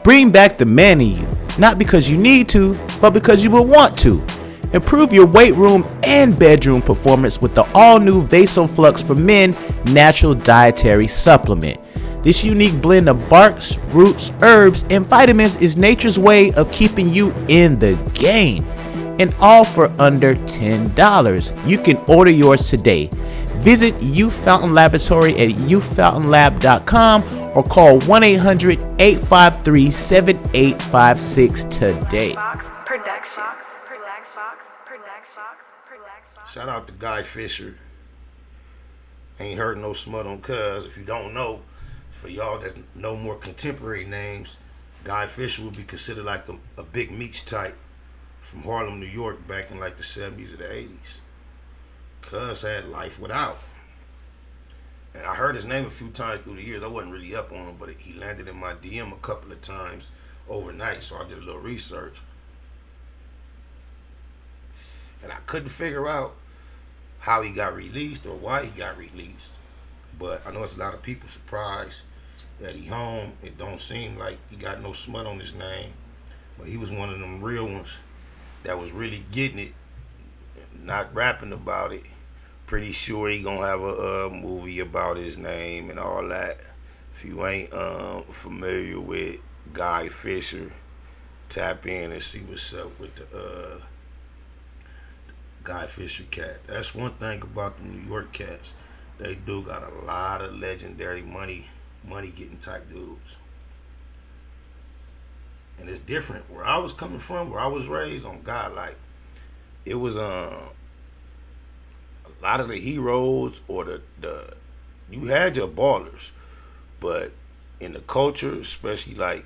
Bring back the man in you, not because you need to, but because you will want to. Improve your weight room and bedroom performance with the all-new Vasoflux for Men natural dietary supplement. This unique blend of barks, roots, herbs, and vitamins is nature's way of keeping you in the game. And all for under $10. You can order yours today. Visit Youth Fountain Laboratory at youthfountainlab.com or call 1-800-853-7856 today. Shout out to Guy Fisher. Ain't heard no smut on Cuz. If you don't know, for y'all that know more contemporary names, Guy Fisher would be considered like a big meech type from Harlem, New York, back in like the 70s or the 80s. Cuz had Life Without. And I heard his name a few times through the years. I wasn't really up on him, but he landed in my DM a couple of times overnight, so I did a little research. And I couldn't figure out how he got released or why he got released. But I know it's a lot of people surprised that he home. It don't seem like he got no smut on his name. But he was one of them real ones that was really getting it, not rapping about it. Pretty sure he gonna have a movie about his name and all that. If you ain't familiar with Guy Fisher, tap in and see what's up with the Guy Fisher cat. That's one thing about the New York cats. They do got a lot of legendary money getting type dudes. And it's different. Where I was coming from, where I was raised on God, like it was a lot of the heroes or the you had your ballers, but in the culture, especially like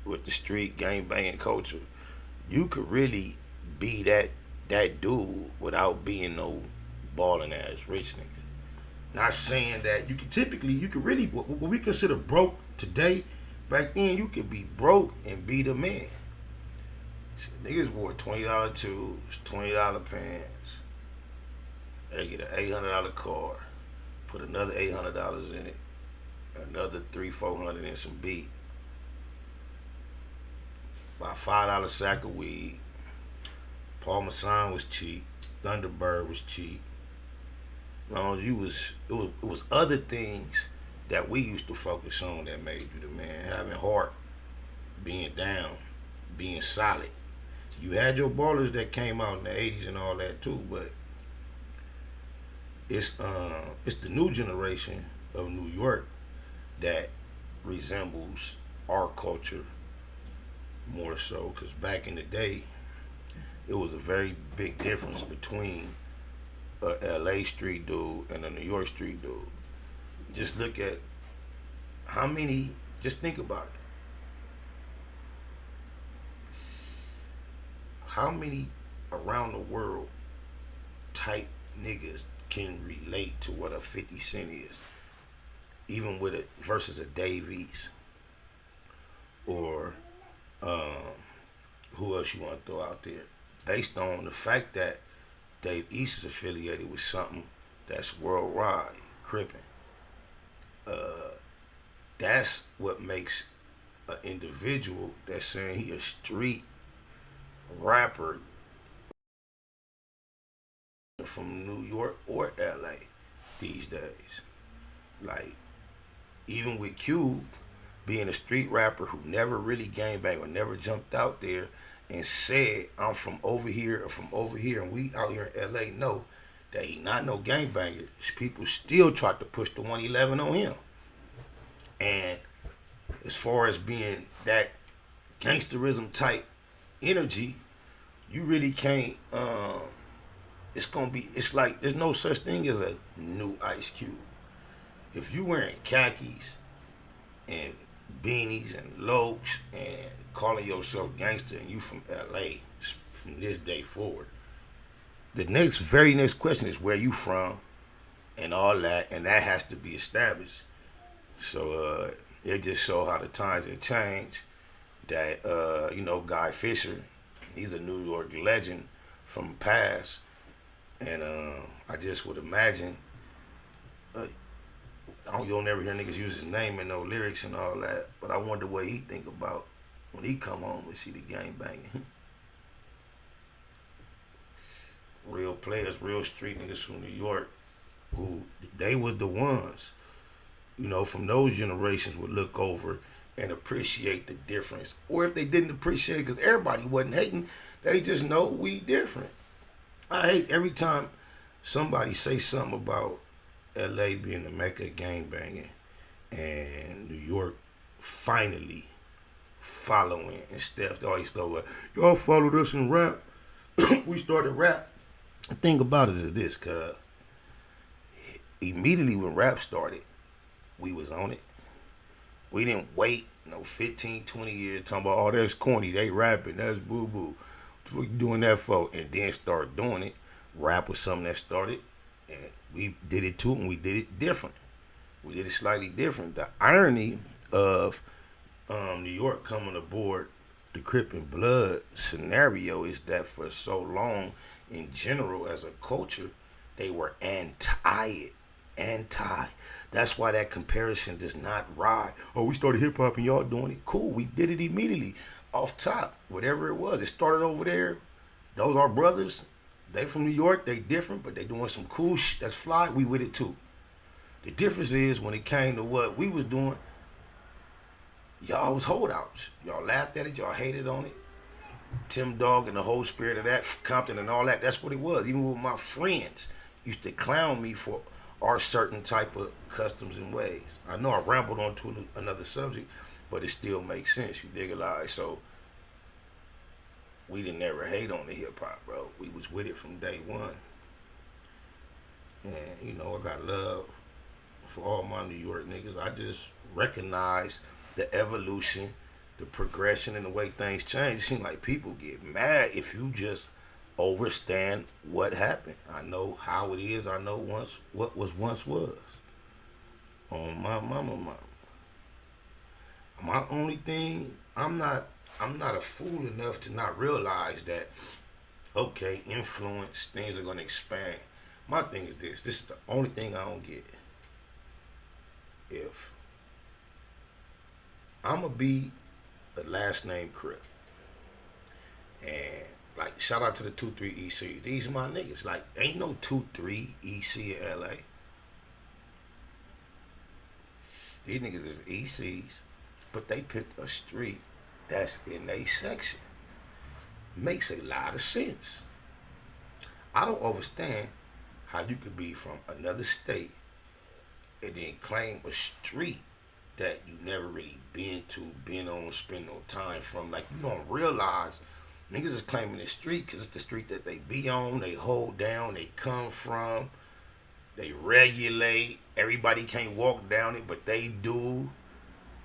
with the street gang banging culture, you could really be that dude without being no balling ass rich nigga. Not saying that you could really what we consider broke today. Back then, you could be broke and be the man. Shit, niggas wore $20 tubes, $20 pants. They get an $800 car, put another $800 in it, another $300-400 in some beat. Buy $5 sack of weed. Parmesan was cheap. Thunderbird was cheap. As long as you it was other things that we used to focus on that made you the man. Having heart, being down, being solid. You had your ballers that came out in the 80s and all that too, but it's the new generation of New York that resembles our culture more so, because back in the day, it was a very big difference between a LA street dude and a New York street dude. Just look at just think about it. How many around the world type niggas can relate to what a 50 Cent is? Even with it versus a Dave East. Or who else you want to throw out there? Based on the fact that Dave East is affiliated with something that's worldwide, Crip. That's what makes an individual that's saying he a street rapper from New York or LA these days. Like, even with Cube being a street rapper who never really gangbanged or never jumped out there and said, I'm from over here or from over here, and we out here in LA know that he not no gangbanger, people still try to push the 111 on him. And as far as being that gangsterism type energy, you really can't, it's like there's no such thing as a new Ice Cube. If you wearing khakis and beanies and lokes and calling yourself gangster and you from LA from this day forward, the very next question is where you from and all that, and that has to be established. So it just show how the times have changed. That Guy Fisher, he's a New York legend from the past, and I just would imagine you'll never hear niggas use his name in no lyrics and all that, but I wonder what he think about when he come home and see the gang banging. Real players, real street niggas from New York, who they was the ones, from those generations would look over and appreciate the difference. Or if they didn't appreciate it, because everybody wasn't hating, they just know we different. I hate every time somebody say something about LA being the mecca of gangbanging and New York finally following in steps. They always thought, y'all followed us in rap. We started rap. The thing about it is this, cuz immediately when rap started, we was on it. We didn't wait 15, 20 years talking about, oh, that's corny, they rapping, that's boo-boo. What you doing that for? And then start doing it. Rap was something that started, and we did it too, and we did it different. We did it slightly different. The irony of New York coming aboard the Crip and Blood scenario is that for so long, in general, as a culture, they were anti. That's why that comparison does not ride. Oh, we started hip hop and y'all doing it. Cool, we did it immediately, off top, whatever it was. It started over there. Those are brothers. They from New York. They different, but they doing some cool shit that's fly. We with it too. The difference is when it came to what we was doing, y'all was holdouts. Y'all laughed at it. Y'all hated on it. Tim Dog and the whole spirit of that, Compton and all that, that's what it was. Even with my friends used to clown me for our certain type of customs and ways. I know I rambled on to another subject, but it still makes sense. You dig a lie? So we didn't ever hate on the hip hop, bro. We was with it from day one. And, I got love for all my New York niggas. I just recognize the evolution, the progression, and the way things change. It seems like people get mad if you just overstand what happened. I know how it is. I know what was once was. On my mama. My only thing, I'm not a fool enough to not realize that, okay, influence, things are gonna expand. My thing is this. This is the only thing I don't get. If I'ma be the last name Crip, and like, shout out to the 2-3 ECs. These are my niggas. Like, ain't no 2-3 EC in LA. These niggas is ECs, but they picked a street that's in their section. Makes a lot of sense. I don't understand how you could be from another state and then claim a street that you never really been on, spend no time from. Like, you don't realize niggas is claiming the street because it's the street that they be on, they hold down, they come from, they regulate. Everybody can't walk down it, but they do.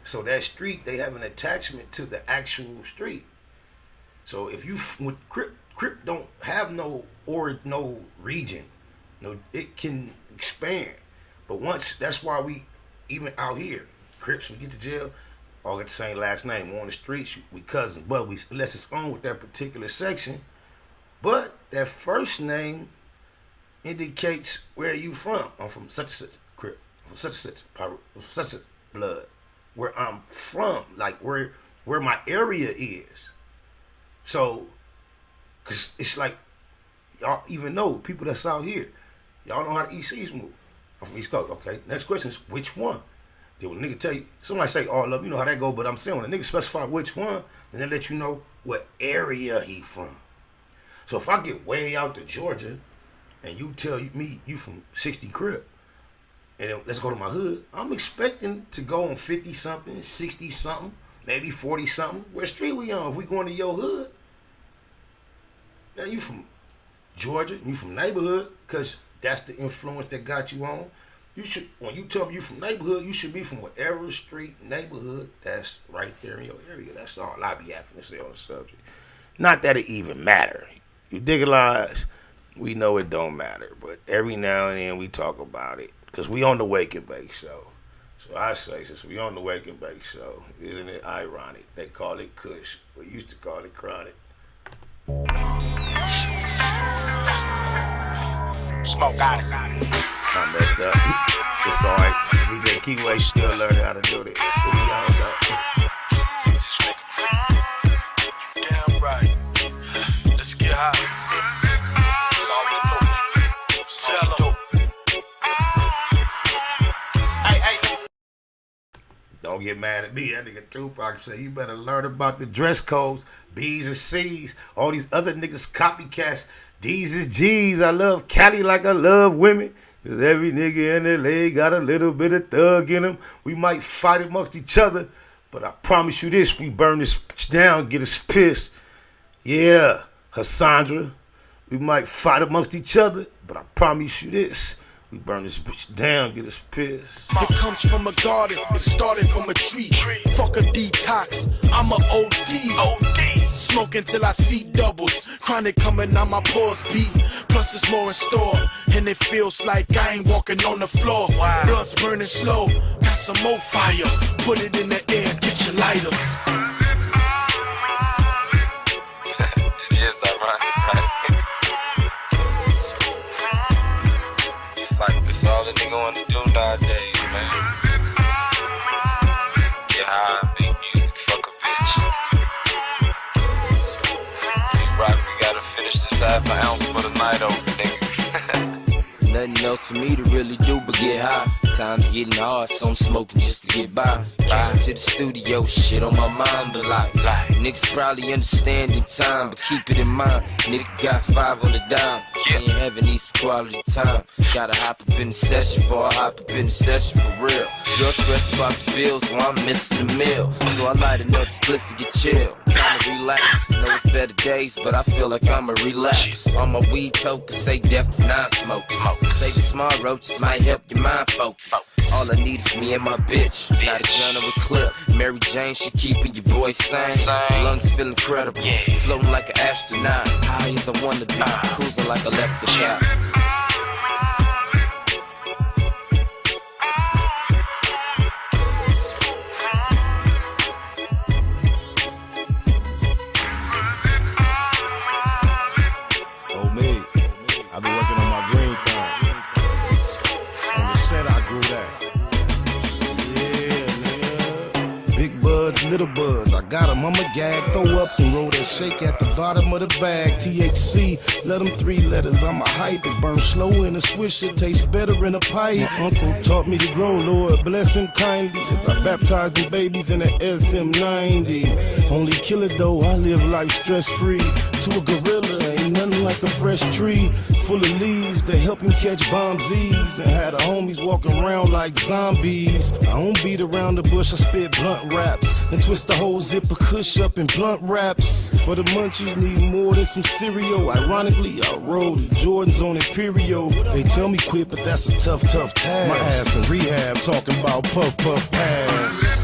So that street, they have an attachment to the actual street. So if you with Crip don't have no region, it can expand. But once, that's why we even out here, Crips, we get to jail, all got the same last name. We're on the streets, we cousins, but unless it's on with that particular section. But that first name indicates where you from. I'm from such and such Crip. I'm from such and such Parole. I'm from such a blood. Where I'm from, like where my area is. So, cause it's like y'all even know people that's out here. Y'all know how the ECs move. I'm from East Coast. Okay. Next question is which one? Then when a nigga tell you, somebody say all of, you know how that go, but I'm saying when a nigga specify which one, then they let you know what area he from. So if I get way out to Georgia and you tell me you from 60 Crip, and then let's go to my hood, I'm expecting to go on 50 something, 60 something, maybe 40 something. Where street we on? If we going to your hood, now you from Georgia, you from neighborhood, because that's the influence that got you on. You should, when you tell me you from neighborhood, you should be from whatever street, neighborhood that's right there in your area. That's all I be having to say on the subject. Not that it even matter. You dig a lies? We know it don't matter, but every now and then we talk about it because we on the Wake and Bake show. So I say, since we on the Wake and Bake show, isn't it ironic? They call it Kush. We used to call it Chronic. Smoke out. I messed up. It's alright. VJ Keyway still learning how to do this. But we all know. gonna get mad at me. That nigga Tupac say, you better learn about the dress codes, B's and C's. All these other niggas copycats. D's is G's. I love Cali like I love women. Cause every nigga in LA got a little bit of thug in him. We might fight amongst each other, but I promise you this, we burn this bitch down, get us pissed. Yeah, Cassandra, we might fight amongst each other, but I promise you this, we burn this bitch down, get us pissed. It comes from a garden, it started from a tree. Fuck a detox, I'm a OD. Smoking till I see doubles. Chronic coming out my pores beat. Plus it's more in store, and it feels like I ain't walking on the floor. Blood's burning slow, got some more fire. Put it in the air, get your lighters. It is ironic, right? It's like it's all a nigga wanna do nowadays, man. Get high, make music, fuck a bitch. Rock, we gotta finish this half an ounce for the night over, nigga. Nothing else for me to really do but get high. Time's getting hard, so I'm smoking just to get by. Came to the studio, shit on my mind, but like niggas probably understand in time, but keep it in mind. Nigga got 5 on the dime. Ain't having these quality time. Gotta hop up in the session before I hop up in the session for real. Girl stressed about the bills while I'm missing the meal. So I light another spliff and get chill. Kinda relax. Know it's better days, but I feel like I'ma relapse. On my weed token, say death to non-smokers. Say the small roaches might help your mind focus. All I need is me and my bitch. Not a gun or a clip. Mary Jane, she keeping your boy sane. Lungs feel incredible. Floating like an astronaut. High as I wanna be. Cruising like I left the shop. Oh me, I've been working on my green thumb. On the set I grew that. Yeah, nigga. Big buds, little buds, I got 'em, I'ma gag, throw up and roll that shake at the bottom of the bag. THC, let them 3 letters, I'm a hype. It burns slow in a swisher, tastes better in a pipe. My uncle taught me to grow, Lord bless him kindly, as I baptized the babies in the SM90. Only killer though, I live life stress free. To a gorilla, ain't nothing like a fresh tree full of leaves that help him catch bomb Z's. And had the homies walking around like zombies. I don't beat around the bush, I spit blunt raps and twist the whole zipper cush up in blunt wraps. For the munchies, need more than some cereal. Ironically, I rolled the Jordans on Imperial. They tell me quit, but that's a tough task. My ass in rehab, talking about puff pass.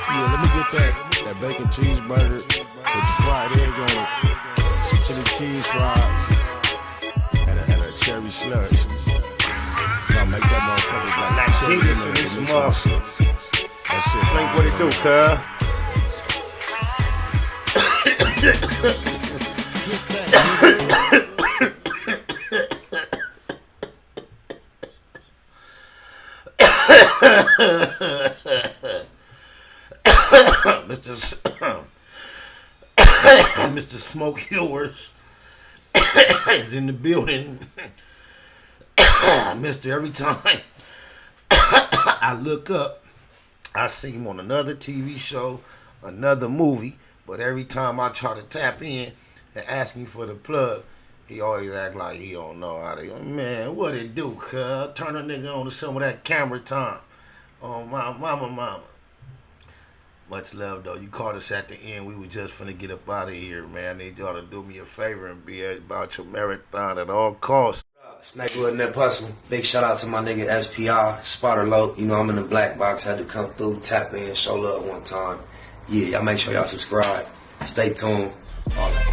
Yeah, let me get that bacon cheeseburger with the fried egg on it. Some chili cheese fries and a cherry slush. I'll make that motherfucker like Jesus in this motherfucker. That shit. Think what it do, cuz? Mr. Smoke Hillers is in the building. Mister, every time I look up, I see him on another TV show, another movie, but every time I try to tap in and ask him for the plug, he always act like he don't know how to. Man, what it do, cuz? Turn a nigga on to some of that camera time. Oh, my mama. Much love, though. You caught us at the end. We were just finna get up out of here, man. I need y'all to do me a favor and be about your marathon at all costs. Snakewood Nip Hustle. Big shout out to my nigga SPI, Spotter Low. You know I'm in the black box. Had to come through, tap in, show love one time. Yeah, y'all make sure y'all subscribe. Stay tuned. All that.